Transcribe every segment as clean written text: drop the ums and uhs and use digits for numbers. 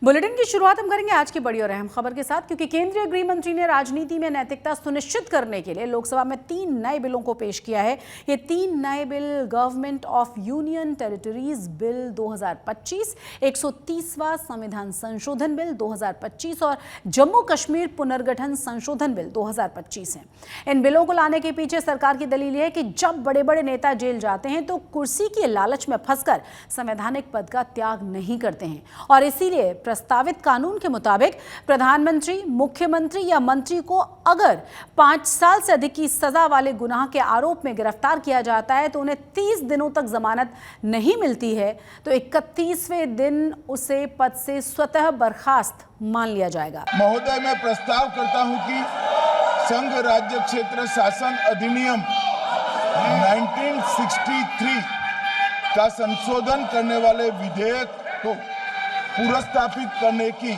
Bulletin की शुरुआत हम करेंगे आज की बड़ी और अहम खबर के साथ, क्योंकि केंद्रीय गृह मंत्री ने राजनीति में नैतिकता सुनिश्चित करने के लिए लोकसभा में 3 नए बिलों को पेश किया है। ये 3 नए bill government of union territories bill 2025, 130वां संविधान संशोधन बिल 2025 और जम्मू कश्मीर पुनर्गठन संशोधन बिल 2025 हैं। इन बिलों को लाने के पीछे सरकार की दलील है कि जब बड़े बड़े नेता जेल जाते हैं तो कुर्सी की लालच में फंसकर संवैधानिक पद का त्याग नहीं करते हैं, और इसीलिए प्रस्तावित कानून के मुताबिक प्रधानमंत्री, मुख्यमंत्री या मंत्री को अगर 5 साल से अधिक की सजा वाले गुनाह के आरोप में गिरफ्तार किया जाता है तो उन्हें 30 दिनों तक जमानत नहीं मिलती है तो 31वें दिन उसे पद से स्वतः बर्खास्त मान लिया जाएगा। महोदय, मैं प्रस्ताव करता हूं कि संघ राज्य क्षेत्र शासन अधिनियम 1963 का संशोधन करने वाले विधेयक को पुनर्स्थापित करने की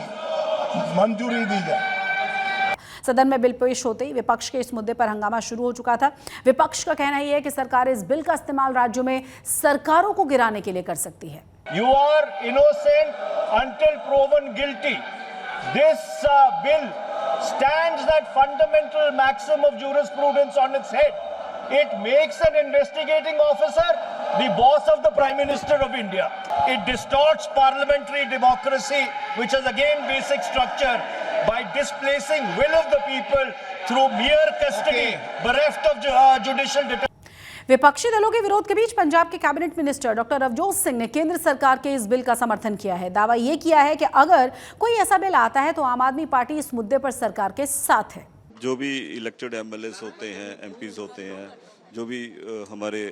मंजूरी दी जाए। सदन में बिल पेश होते ही विपक्ष के इस मुद्दे पर हंगामा शुरू हो चुका था। विपक्ष का कहना यह है कि सरकार इस बिल का इस्तेमाल राज्यों में सरकारों को गिराने के लिए कर सकती है। You are innocent until proven guilty. This bill stands that fundamental maxim of jurisprudence on its head. It makes an investigating officer the boss of the Prime Minister of India. It distorts parliamentary democracy, which is again basic structure, by displacing will of the people through mere custody, bereft of judicial determination. विपक्षी दलों के विरोध के बीच पंजाब के cabinet minister doctor Ravjot Singh ने केंद्र सरकार के इस बिल का समर्थन किया है। दावा यह किया है कि अगर कोई ऐसा बिल आता है तो आम आदमी पार्टी इस मुद्दे पर सरकार के साथ है। जो भी इलेक्टेड एमएलएस होते हैं, एमपीज होते हैं, जो भी हमारे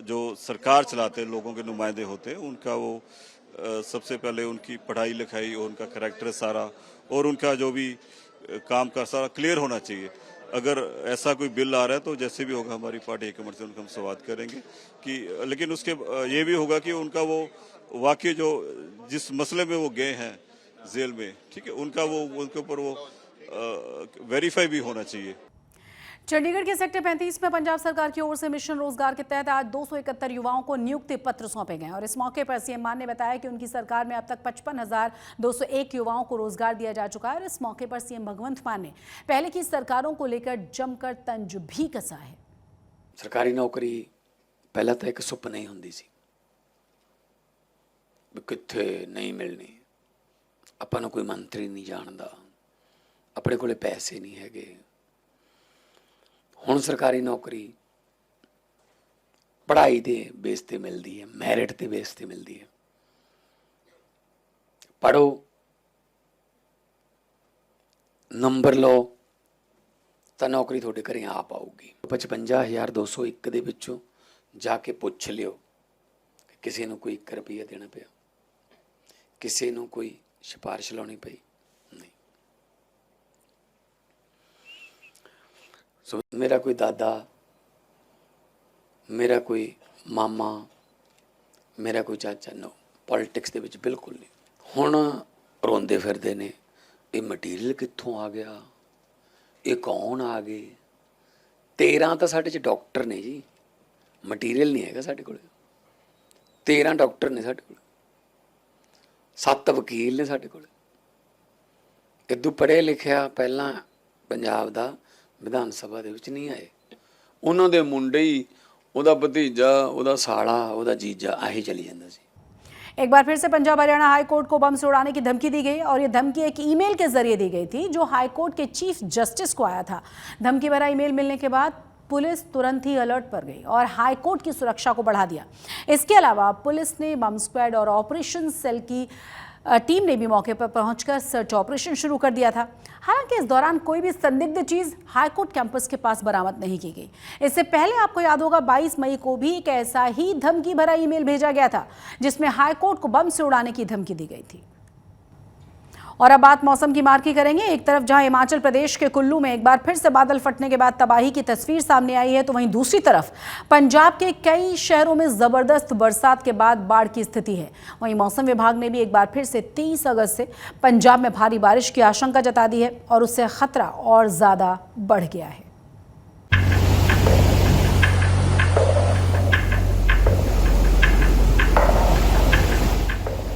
जो सरकार चलाते हैं, लोगों के नुमाइंदे होते हैं, उनका वो सबसे पहले उनकी पढ़ाई लिखाई और उनका करैक्टर सारा और उनका जो भी काम का सारा क्लियर होना चाहिए। अगर ऐसा कोई बिल आ रहा है तो जैसे भी होगा हमारी पार्टी एकमत से उनका हम संवाद करेंगे कि, लेकिन उसके ये भी होगा कि उनका वो वाकई जो जिस मसले में वो गए हैं जेल में, ठीक है, उनका वो उनके ऊपर वो वेरीफाई भी होना चाहिए। चंडीगढ़ के सेक्टर 35 में पंजाब सरकार की ओर से मिशन रोजगार के तहत आज 271 युवाओं को नियुक्ति पत्र सौंपे गए और इस मौके पर सीएम मान ने बताया कि उनकी सरकार में अब तक 55,201 युवाओं को रोजगार दिया जा चुका है। और इस मौके पर सीएम भगवंत मान ने पहले की सरकारों को लेकर जमकर तंज भी कसा है। सरकारी नौकरी पहला तो एक सुपना ही होंदी सी, कित्थे नहीं मिलनी, आपां नूं कोई मंत्री नहीं जानदा, अपने कोले पैसे नहीं हैगे। हुण सरकारी नौकरी पढ़ाई के बेस ते मिलती है, मैरिट के बेस ते मिलती है। पढ़ो, नंबर लो तो नौकरी थोड़े घरें आ पाऊगी। 55,201 दे विचों जाके पुछ लियो कि किसी नूं कोई 1 रुपया देना पिया, किसी नूं कोई सिफारिश लाउणी पई नहीं। सो मेरा कोई दादा, मेरा कोई मामा, मेरा कोई चाचा, नो, पॉलिटिक्स दे विच बिल्कुल नहीं। हुण रोंदे फिरदे ने, ये मटीरियल कित्थों आ गया, ये कौन आ गए। 13 तो साडे च डॉक्टर ने जी, मटीरियल नहीं हैगा साडे कोल। 13 डॉक्टर ने साडे कोल, 7 वकील ने साडे कोल। इदू पढ़िया लिखिया पहला पंजाब दा विधान सभा दे विच नहीं आए। उन्हां दे मुंडे ही, उहदा भतीजा, उहदा साला, उहदा जीजा आही चली जांदा सी। एक बार फिर से पंजाब हरियाणा हाई कोर्ट को बम से उड़ाने की धमकी दी गई और ये धमकी एक ईमेल के जरिए दी गई थी जो हाई कोर्ट के चीफ जस्टिस को आया था। धमकी भरा ईमेल मिलने के बाद पुलिस तुरंत ही अलर्ट पर गई और हाई कोर्ट की सुरक्षा को बढ़ा दिया। इसके अलावा पुलिस ने बम स्क्वाड और ऑपरेशन सेल की टीम ने भी मौके पर पहुंचकर सर्च ऑपरेशन शुरू कर दिया था। हालांकि इस दौरान कोई भी संदिग्ध चीज हाईकोर्ट कैंपस के पास बरामद नहीं की गई। इससे पहले आपको याद होगा 22 मई को भी एक ऐसा ही धमकी भरा ईमेल भेजा गया था जिसमें हाईकोर्ट को बम से उड़ाने की धमकी दी गई थी। और अब बात मौसम की मार की करेंगे। एक तरफ जहां हिमाचल प्रदेश के कुल्लू में एक बार फिर से बादल फटने के बाद तबाही की तस्वीर सामने आई है, तो वहीं दूसरी तरफ पंजाब के कई शहरों में जबरदस्त बरसात के बाद बाढ़ की स्थिति है। वहीं मौसम विभाग ने भी एक बार फिर से 23 अगस्त से पंजाब में भारी बारिश की आशंका जता दी है और उससे खतरा और ज्यादा बढ़ गया है।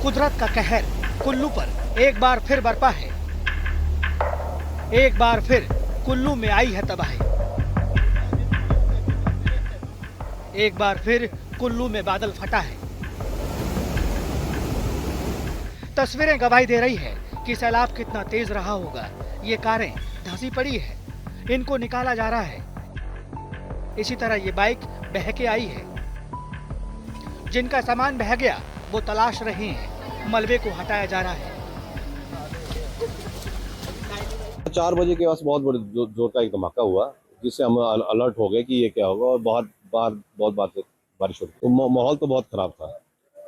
कुदरत का कहर कुल्लू पर एक बार फिर बरपा है। एक बार फिर कुल्लू में आई है तबाही। एक बार फिर कुल्लू में बादल फटा है। तस्वीरें गवाही दे रही है कि सैलाब कितना तेज रहा होगा। ये कारें धंसी पड़ी है, इनको निकाला जा रहा है। इसी तरह ये बाइक बह के आई है। जिनका सामान बह गया वो तलाश रहे हैं, मलबे को हटाया जा रहा है। 4 बजे के पास बहुत बड़े जोर का एक धमाका हुआ, जिससे हम अलर्ट हो गए कि ये क्या होगा, और बहुत बारिश हो रही। तो माहौल तो बहुत खराब था,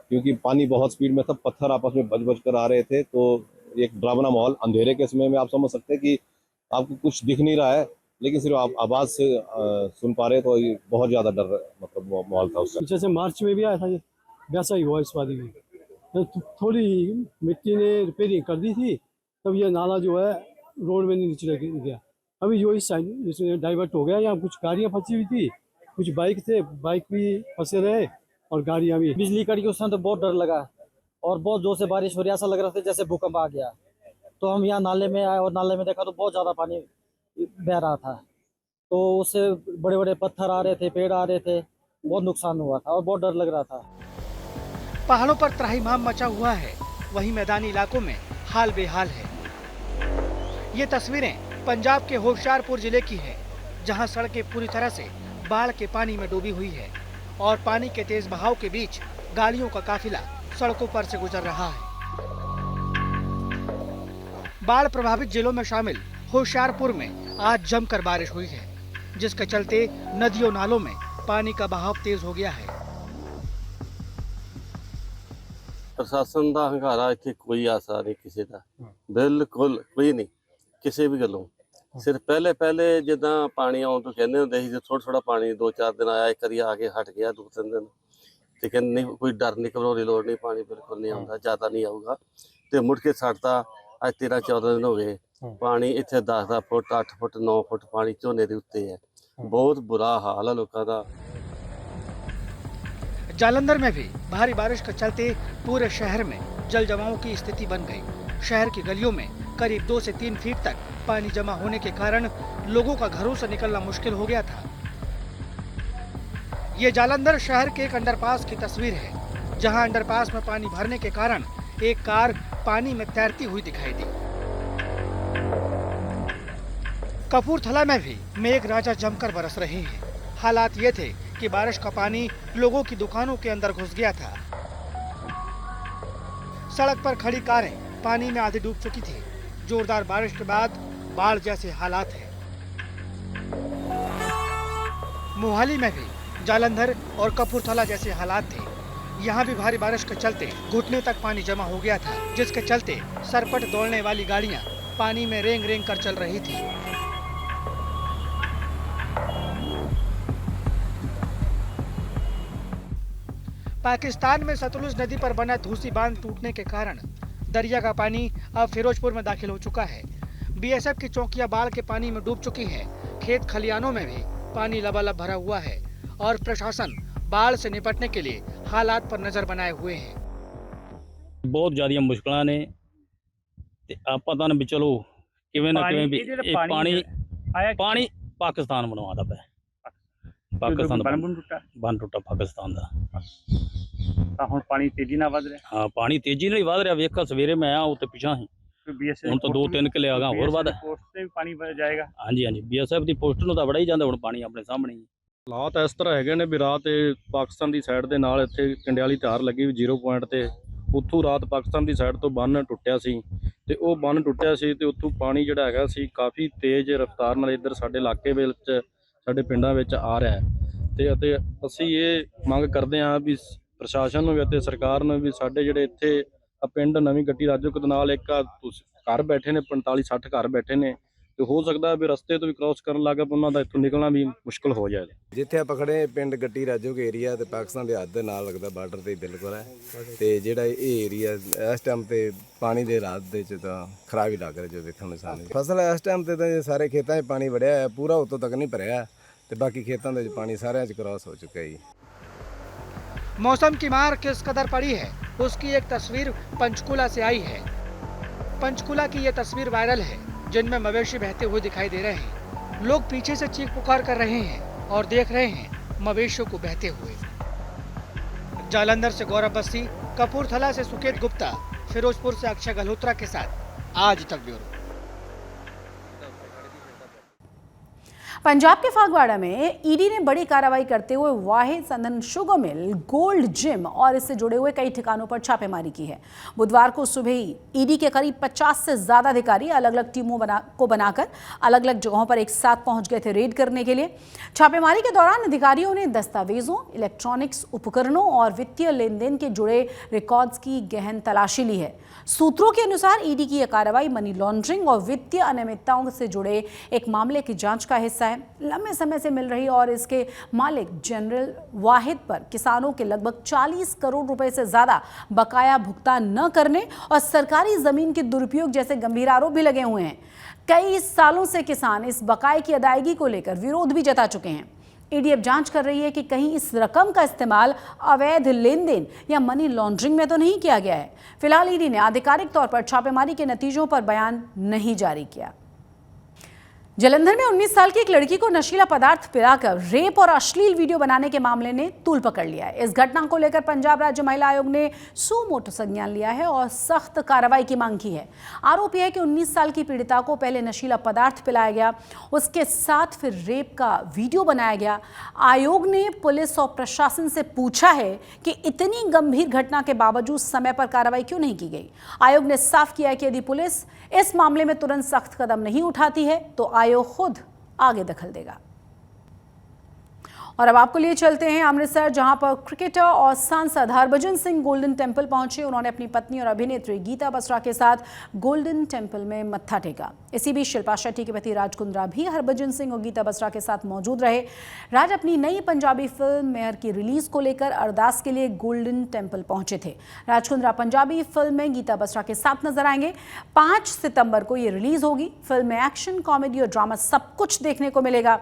क्योंकि पानी बहुत स्पीड में था, पत्थर आपस में बज कर आ रहे थे। तो एक डरावना माहौल, अंधेरे के समय में आप समझ सकते हैं कि आपको कुछ दिख नहीं रहा है, लेकिन सिर्फ आप आवाज से सुन पा रहे, तो ये बहुत ज्यादा डर मतलब माहौल था उससे। जैसे मार्च में भी आया था, वैसा ही हुआ इस बार भी। तो थोड़ी मिट्टी ने रिपेयरिंग कर दी थी, तब ये नाला जो है रोड में नीचे गया। अभी जो इस साइड इसमें डाइवर्ट हो गया। यहाँ कुछ गाड़ियाँ फंसी हुई थी, कुछ बाइक थे, बाइक भी फंसे रहे और गाड़ियाँ भी। बिजली कड़ी उस समय तो बहुत डर लगा और बहुत जोर से बारिश हो रही, ऐसा लग रहा था जैसे भूकंप आ गया। तो हम यहाँ नाले में आए और नाले में देखा तो बहुत ज़्यादा पानी बह रहा था। तो उससे बड़े बड़े पत्थर आ रहे थे, पेड़ आ रहे थे, बहुत नुकसान हुआ था और बहुत डर लग रहा था। पहाड़ों पर त्राहिमाम मचा हुआ है, वहीं मैदानी इलाकों में हाल बेहाल है। ये तस्वीरें पंजाब के होशियारपुर जिले की है, जहां सड़कें पूरी तरह से बाढ़ के पानी में डूबी हुई है और पानी के तेज बहाव के बीच गाड़ियों का काफिला सड़कों पर से गुजर रहा है। बाढ़ प्रभावित जिलों में शामिल होशियारपुर में आज जमकर बारिश हुई है, जिसके चलते नदियों नालों में पानी का बहाव तेज हो गया है। प्रशासन का हंगारा इतने कोई आसा नहीं, किसी का बिल्कुल कोई नहीं, किसी भी गलों। सिर्फ पहले जिदा पानी आने तो कहते होंगे ਸੀ थोड़ा पानी 2-4 दिन आया, एक बारी आके हट गया 2-3 दिन, लेकिन नहीं कोई डर नहीं, घबराने की लोड़ नहीं, पानी बिल्कुल नहीं आता, ज्यादा नहीं आऊगा। तो मुड़ के साडा अज 13-14 दिन हो गए, पानी इतने 10 फुट 8 फुट 9 फुट पानी झोने के उत्ते है। बहुत बुरा हाल है लोगों का। जालंधर में भी भारी बारिश के चलते पूरे शहर में जल जमाव की स्थिति बन गई। शहर की गलियों में करीब 2 से 3 फीट तक पानी जमा होने के कारण लोगों का घरों से निकलना मुश्किल हो गया था। ये जालंधर शहर के एक अंडरपास की तस्वीर है, जहां अंडरपास में पानी भरने के कारण एक कार पानी में तैरती हुई दिखाई दी। कपूरथला में भी मेघ राजा जमकर बरस रहे हैं। हालात ये थे कि बारिश का पानी लोगों की दुकानों के अंदर घुस गया था। सड़क पर खड़ी कारें पानी में आधी डूब चुकी थी। जोरदार बारिश के बाद बाढ़ जैसे हालात हैं। मोहाली में भी जालंधर और कपूरथला जैसे हालात थे। यहाँ भी भारी बारिश के चलते घुटने तक पानी जमा हो गया था, जिसके चलते सरपट दौड़ने वाली गाड़ियां पानी में रेंग रेंग कर चल रही थी। पाकिस्तान में सतलुज नदी पर बना धूसी बांध टूटने के कारण दरिया का पानी अब फिरोजपुर में दाखिल हो चुका है। बीएसएफ की चौकियां बाढ़ के पानी में डूब चुकी है। खेत खलियानों में भी पानी लबालब भरा हुआ है और प्रशासन बाढ़ से निपटने के लिए हालात पर नजर बनाए हुए हैं। बहुत ज़्यादा मुश्किलां ने ते ਆਪਾਂ ਤਾਂ ਵੀ ਚਲੋ ਕਿਵੇਂ ਨਾ ਕਿਵੇਂ ਵੀ ਇਹ ਪਾਣੀ ਪਾਕਿਸਤਾਨ ਬਣਵਾਦਾ ਪਿਆ। ਪਾਕਿਸਤਾਨ ਦਾ ਬੰਨ ਟੁੱਟਾ ਪਾਕਿਸਤਾਨ ਦਾ। ਤਾਂ ਹੁਣ ਪਾਣੀ ਤੇਜ਼ੀ ਨਾਲ ਵਧ ਰਿਹਾ। ਹਾਂ ਪਾਣੀ ਤੇਜ਼ੀ ਨਾਲ ਹੀ ਵਧ ਰਿਹਾ। ਵੇਖਾ ਸਵੇਰੇ ਮੈਂ ਆ ਉੱਤੇ ਪਿਛਾਂ ਹੀ ਹੁਣ ਤਾਂ 2-3 ਕਿੱਲੇ ਆਗਾ ਹੋਰ ਵਧ। ਪੋਸਟ ਤੇ ਵੀ ਪਾਣੀ ਵਧ ਜਾਏਗਾ। ਹਾਂਜੀ ਬੀਐਸਐਫ ਦੀ ਪੋਸਟ ਨੂੰ ਤਾਂ ਬੜਾ ਹੀ ਜਾਂਦਾ ਹੁਣ ਪਾਣੀ ਆਪਣੇ ਸਾਹਮਣੇ ਹੀ। ਹਾਲਾਤ ਇਸ ਤਰ੍ਹਾਂ ਹੈਗੇ ਨੇ ਵੀ ਰਾਤ ਪਾਕਿਸਤਾਨ ਦੀ ਸਾਈਡ ਦੇ ਨਾਲ ਇੱਥੇ ਕੰਡਿਆਲੀ ਧਾਰ ਲੱਗੀ ਵੀ 0 ਪੁਆਇੰਟ ਤੇ ਉੱਥੋਂ ਰਾਤ ਪਾਕਿਸਤਾਨ ਦੀ ਸਾਈਡ ਤੋਂ ਬੰਨ ਟੁੱਟਿਆ ਸੀ ਤੇ ਉਹ ਬੰਨ ਟੁੱਟਿਆ ਸੀ ਤੇ ਉੱਥੋਂ ਪਾਣੀ ਜਿਹੜਾ ਹੈਗਾ ਸੀ ਕਾਫੀ ਤੇਜ਼ ਰਫ਼ਤਾਰ ਨਾਲ ਇੱਧਰ ਸਾਡੇ ਇਲਾਕੇ ਵਿੱਚ ਸਾਡੇ ਪਿੰਡਾਂ ਵਿੱਚ ਆ ਰਿਹਾ ਹੈ ਅਤੇ ਅਸੀਂ ਇਹ ਮੰਗ ਕਰਦੇ ਹਾਂ ਵੀ ਪ੍ਰਸ਼ਾਸਨ ਨੂੰ ਵੀ ਅਤੇ ਸਰਕਾਰ ਨੂੰ ਵੀ ਸਾਡੇ ਜਿਹੜੇ ਇੱਥੇ ਪਿੰਡ ਨਵੀਂ ਗੱਟੀ ਰਾਜੋਕ ਦੇ ਨਾਲ ਇੱਕ ਘਰ ਬੈਠੇ ਨੇ 45-60 ਘਰ ਬੈਠੇ ਨੇ ਤੇ ਹੋ ਸਕਦਾ ਵੀ ਰਸਤੇ ਤੋਂ ਵੀ ਕ੍ਰਾਸ ਕਰਨ ਲੱਗ ਪਏ ਉਹਨਾਂ ਦਾ ਇੱਥੋਂ ਨਿਕਲਣਾ ਵੀ ਮੁਸ਼ਕਲ ਹੋ ਜਾਏ। ਜਿੱਥੇ ਆਪਾਂ ਖੜੇ ਪਿੰਡ ਗੱਟੀ ਰਾਜੋਕ ਏਰੀਆ ਤੇ ਪਾਕਿਸਤਾਨ ਦੇ ਹੱਦ ਦੇ ਨਾਲ ਲੱਗਦਾ ਬਾਰਡਰ ਤੇ ਬਿਲਕੁਲ ਹੈ ਤੇ ਜਿਹੜਾ ਇਹ ਏਰੀਆ ਇਸ ਟਾਈਮ ਤੇ ਪਾਣੀ ਦੇ ਰਾਤ ਦੇ ਚ ਤਾਂ ਖਰਾਬ ਹੀ ਲੱਗ ਰਿਹਾ ਜੋ ਦੇਖਣ ਨੂੰ ਸਾਨੂੰ। ਫਸਲ ਇਸ ਟਾਈਮ ਤੇ ਤਾਂ ਸਾਰੇ ਖੇਤਾਂ 'ਚ ਪਾਣੀ ਵੜਿਆ ਹੈ, ਪੂਰਾ ਉੱਤੋਂ ਤੱਕ ਨਹੀਂ ਭਰਿਆ ਤੇ ਬਾਕੀ ਖੇਤਾਂ ਦੇ ਵਿੱਚ ਪਾਣੀ ਸਾਰਿਆਂ 'ਚ ਕ੍ਰਾਸ ਹੋ ਚੁੱਕਾ ਹੈ। मौसम की मार किस कदर पड़ी है उसकी एक तस्वीर पंचकुला से आई है। पंचकुला की ये तस्वीर वायरल है, जिनमें मवेशी बहते हुए दिखाई दे रहे हैं। लोग पीछे से चीख पुकार कर रहे हैं और देख रहे हैं मवेशियों को बहते हुए। जालंधर से गौरव बस्सी, कपूरथला से सुकेत गुप्ता, फिरोजपुर से अक्षय गल्होत्रा के साथ आज तक ब्यूरो। पंजाब के फागवाड़ा में ईडी ने बड़ी कार्रवाई करते हुए वाहिद संदन शुगर मिल, गोल्ड जिम और इससे जुड़े हुए कई ठिकानों पर छापेमारी की है। बुधवार को सुबह ही ईडी के करीब 50 से ज्यादा अधिकारी अलग अलग टीमों को बनाकर अलग अलग जगहों पर एक साथ पहुंच गए थे रेड करने के लिए। छापेमारी के दौरान अधिकारियों ने दस्तावेजों, इलेक्ट्रॉनिक्स उपकरणों और वित्तीय लेन देन के जुड़े रिकॉर्ड्स की गहन तलाशी ली है। सूत्रों के अनुसार ईडी की यह कार्रवाई मनी लॉन्ड्रिंग और वित्तीय अनियमितताओं से जुड़े एक मामले की जांच का हिस्सा है। लंबे समय से मिल रही और इसके मालिक जनरल वाहिद पर किसानों के लगभग 40 करोड़ रुपए से ज्यादा बकाया भुगतान न करने और सरकारी जमीन के दुरुपयोग जैसे गंभीर आरोप भी लगे हुए हैं। कई सालों से किसान इस बकाये की अदायगी को लेकर विरोध भी जता चुके हैं। ईडी अब जांच कर रही है कि कहीं इस रकम का इस्तेमाल अवैध लेन देन या मनी लॉन्ड्रिंग में तो नहीं किया गया है। फिलहाल ईडी ने आधिकारिक तौर पर छापेमारी के नतीजों पर बयान नहीं जारी किया। जलंधर में 19 साल की एक लड़की को नशीला पदार्थ पिलाकर रेप और अश्लील वीडियो बनाने के मामले ने तूल पकड़ लिया है। इस घटना को लेकर पंजाब राज्य महिला आयोग ने सो मोटो संज्ञान लिया है और सख्त कार्रवाई की मांग की है। आरोप यह है कि 19 साल की पीड़िता को पहले नशीला पदार्थ पिलाया गया, उसके साथ फिर रेप का वीडियो बनाया गया। आयोग ने पुलिस और प्रशासन से पूछा है कि इतनी गंभीर घटना के बावजूद समय पर कार्रवाई क्यों नहीं की गई। आयोग ने साफ किया है कि यदि पुलिस इस मामले में तुरंत सख्त कदम नहीं उठाती है तो आयोग खुद आगे दखल देगा। और अब आपको लिए चलते हैं अमृतसर, जहां पर क्रिकेटर और सांसद हरभजन सिंह गोल्डन टेंपल पहुंचे। उन्होंने अपनी पत्नी और अभिनेत्री गीता बसरा के साथ गोल्डन टेंपल में मत्था टेका। इसी बीच शिल्पा शेट्टी के पति राज कुंद्रा भी हरभजन सिंह और गीता बसरा के साथ मौजूद रहे। राज अपनी नई पंजाबी फिल्म मेहर की रिलीज को लेकर अरदास के लिए गोल्डन टेंपल पहुंचे थे। राज कुंद्रा पंजाबी फिल्म में गीता बसरा के साथ नजर आएंगे। 5 सितंबर को ये रिलीज होगी। फिल्म में एक्शन, कॉमेडी और ड्रामा सब कुछ देखने को मिलेगा।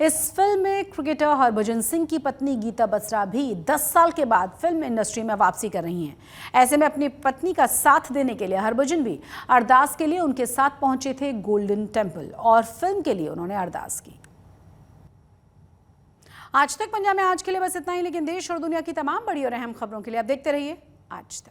इस फिल्म में क्रिकेटर हरभजन सिंह की पत्नी गीता बसरा भी 10 साल के बाद फिल्म इंडस्ट्री में वापसी कर रही हैं। ऐसे में अपनी पत्नी का साथ देने के लिए हरभजन भी अरदास के लिए उनके साथ पहुंचे थे गोल्डन टेंपल और फिल्म के लिए उन्होंने अरदास की। आज तक पंजाब में आज के लिए बस इतना ही, लेकिन देश और दुनिया की तमाम बड़ी और अहम खबरों के लिए आप देखते रहिए आज तक।